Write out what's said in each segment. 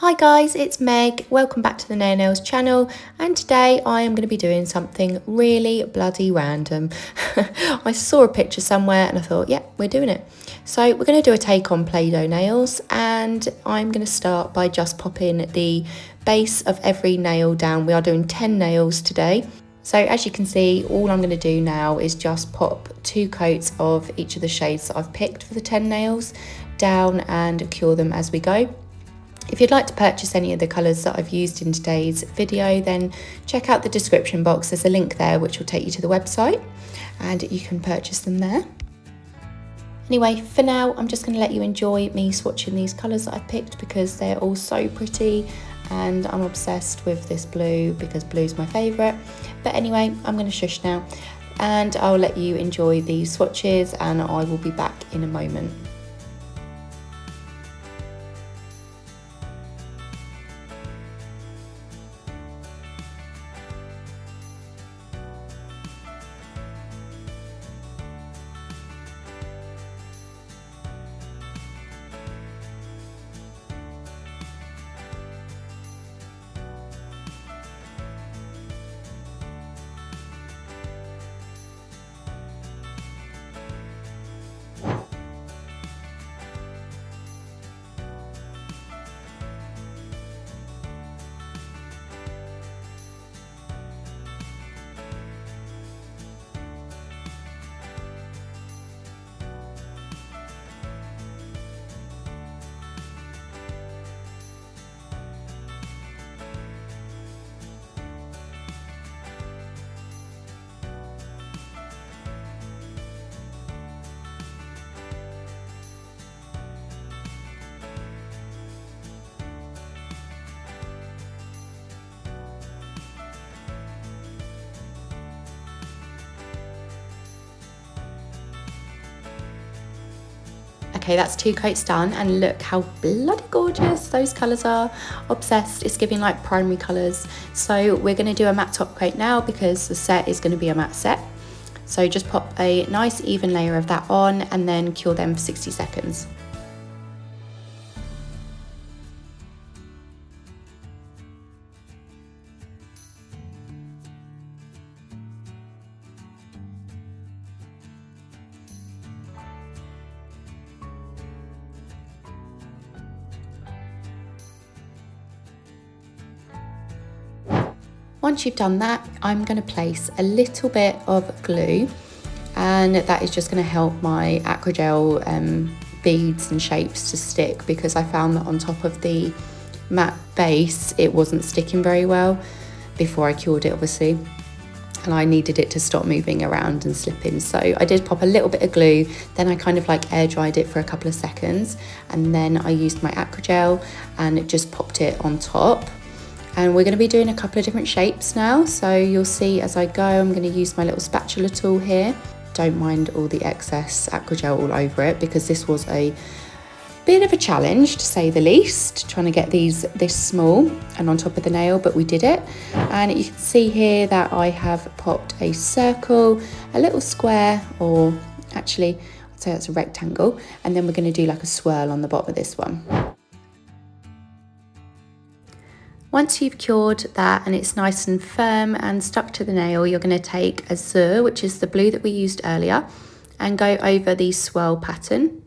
Hi guys, it's Meg. Welcome back to the Nail Nails channel, and today I am going to be doing something really bloody random. I saw a picture somewhere and I thought, yeah, we're doing it. So we're going to do a take on Play-Doh nails, and I'm going to start by just popping the base of every nail down. We are doing 10 nails today. So as you can see, all I'm going to do now is just pop 2 coats of each of the shades that I've picked for the 10 nails down and cure them as we go. If you'd like to purchase any of the colours that I've used in today's video, then check out the description box. There's a link there which will take you to the website and you can purchase them there. Anyway, for now, I'm just going to let you enjoy me swatching these colours that I've picked because they're all so pretty and I'm obsessed with this blue because blue's my favourite. But anyway, I'm going to shush now and I'll let you enjoy these swatches and I will be back in a moment. Okay, that's 2 coats done and look how bloody gorgeous those colours are. Obsessed, it's giving like primary colours. So we're going to do a matte top coat now because the set is going to be a matte set. So just pop a nice even layer of that on and then cure them for 60 seconds. Once you've done that, I'm going to place a little bit of glue and that is just going to help my Acrygel beads and shapes to stick because I found that on top of the matte base it wasn't sticking very well before I cured it obviously, and I needed it to stop moving around and slipping. So I did pop a little bit of glue, then I kind of like air dried it for a couple of seconds and then I used my Acrygel and just popped it on top. And we're going to be doing a couple of different shapes now, so you'll see as I go. I'm going to use my little spatula tool here. Don't mind all the excess Acrygel all over it because this was a bit of a challenge to say the least, trying to get these this small and on top of the nail, but we did it. And you can see here that I have popped a circle, a little square, or actually I'd say that's a rectangle, and then we're going to do like a swirl on the bottom of this one. Once you've cured that and it's nice and firm and stuck to the nail, you're going to take Azure, which is the blue that we used earlier, and go over the swirl pattern.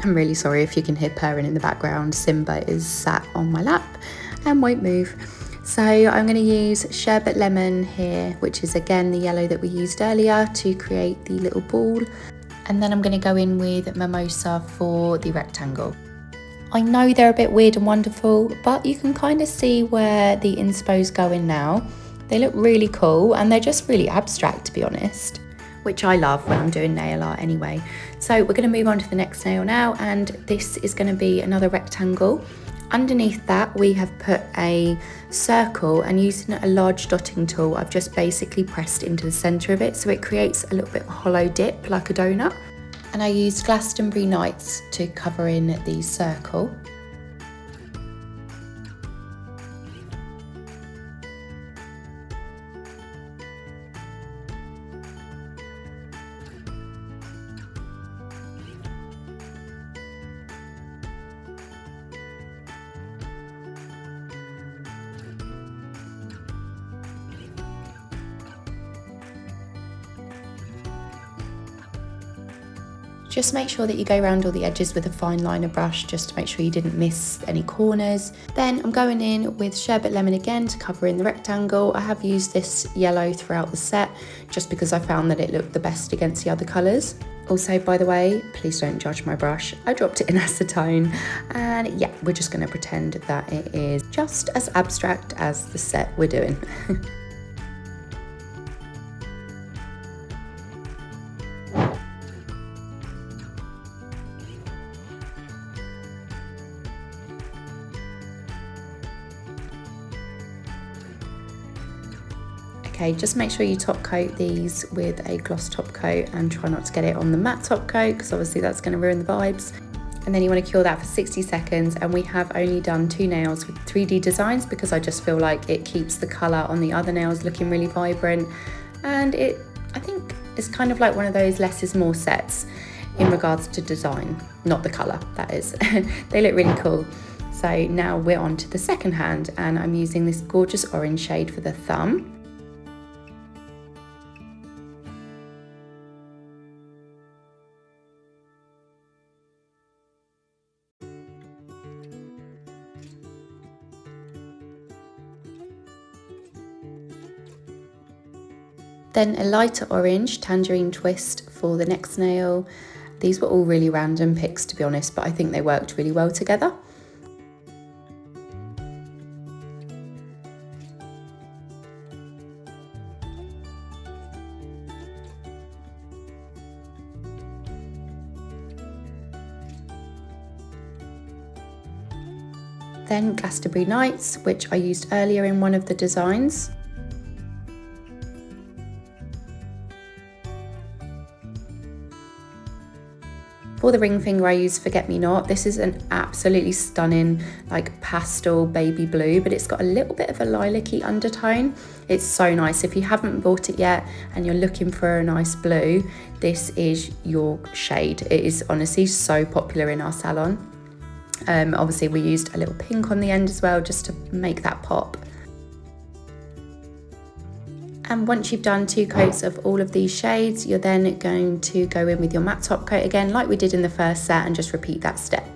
I'm really sorry if you can hear purring in the background. Simba is sat on my lap and won't move. So I'm going to use Sherbet Lemon here, which is again the yellow that we used earlier, to create the little ball. And then I'm going to go in with Mimosa for the rectangle. I know they're a bit weird and wonderful, but you can kind of see where the inspos go in now. They look really cool and they're just really abstract, to be honest, which I love when I'm doing nail art anyway. So we're going to move on to the next nail now, and this is going to be another rectangle. Underneath that we have put a circle, and using a large dotting tool I've just basically pressed into the centre of it so it creates a little bit of a hollow dip like a donut. And I used Glastonbury Nights to cover in the circle. Just make sure that you go around all the edges with a fine liner brush just to make sure you didn't miss any corners. Then I'm going in with Sherbet Lemon again to cover in the rectangle. I have used this yellow throughout the set just because I found that it looked the best against the other colours. Also, by the way, please don't judge my brush. I dropped it in acetone, and yeah, we're just going to pretend that it is just as abstract as the set we're doing. Okay, just make sure you top coat these with a gloss top coat and try not to get it on the matte top coat because obviously that's going to ruin the vibes. And then you want to cure that for 60 seconds, and we have only done 2 nails with 3D designs because I just feel like it keeps the colour on the other nails looking really vibrant, and I think it's kind of like one of those less is more sets in regards to design, not the colour, that is. They look really cool. So now we're on to the second hand, and I'm using this gorgeous orange shade for the thumb. Then a lighter orange, Tangerine Twist, for the next nail. These were all really random picks, to be honest, but I think they worked really well together. Then Glastonbury Nights, which I used earlier in one of the designs. For the ring finger I used Forget Me Not. This is an absolutely stunning like pastel baby blue, but it's got a little bit of a lilac-y undertone. It's so nice. If you haven't bought it yet and you're looking for a nice blue, this is your shade. It is honestly so popular in our salon. Obviously we used a little pink on the end as well just to make that pop. And once you've done 2 coats of all of these shades, you're then going to go in with your matte top coat again like we did in the first set and just repeat that step.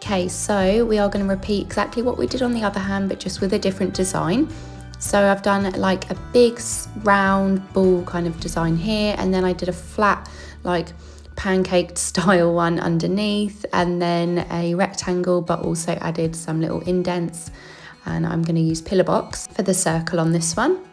Okay, so we are going to repeat exactly what we did on the other hand, but just with a different design. So I've done like a big round ball kind of design here, and then I did a flat like pancake style one underneath, and then a rectangle, but also added some little indents. And I'm going to use pillar box for the circle on this one.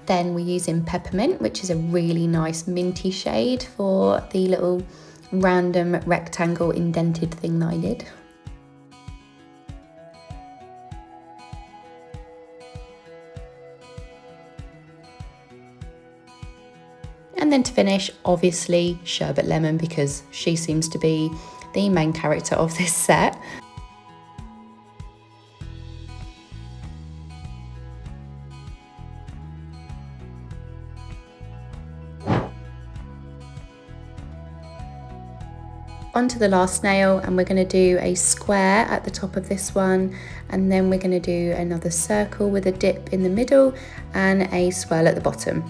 Then we're using peppermint, which is a really nice minty shade for the little random rectangle indented thing that I did. And then to finish, obviously, Sherbet Lemon, because she seems to be the main character of this set. Onto the last nail, and we're going to do a square at the top of this one, and then we're going to do another circle with a dip in the middle and a swirl at the bottom.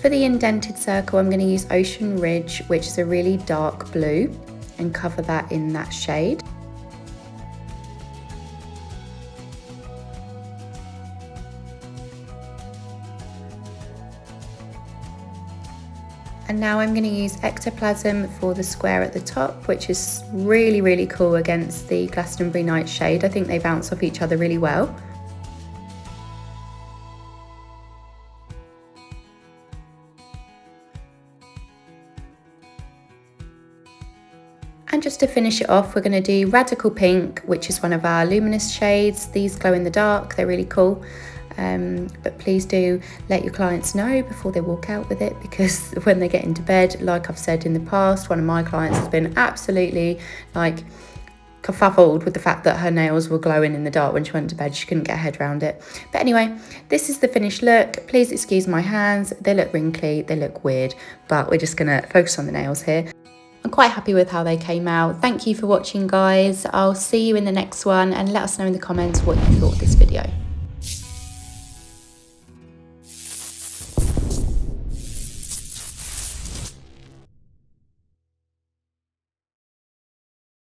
For the indented circle, I'm going to use Ocean Ridge, which is a really dark blue, and cover that in that shade. And now I'm going to use Ectoplasm for the square at the top, which is really, really cool against the Glastonbury Nights shade. I think they bounce off each other really well. And just to finish it off, we're going to do Radical Pink, which is one of our luminous shades. These glow in the dark, they're really cool. But please do let your clients know before they walk out with it, because when they get into bed, like I've said in the past, one of my clients has been absolutely like kerfuffled with the fact that her nails were glowing in the dark when she went to bed. She couldn't get her head around it. But anyway, this is the finished look. Please excuse my hands. They look wrinkly, they look weird, but we're just going to focus on the nails here. I'm quite happy with how they came out. Thank you for watching, guys. I'll see you in the next one, and let us know in the comments what you thought of this video.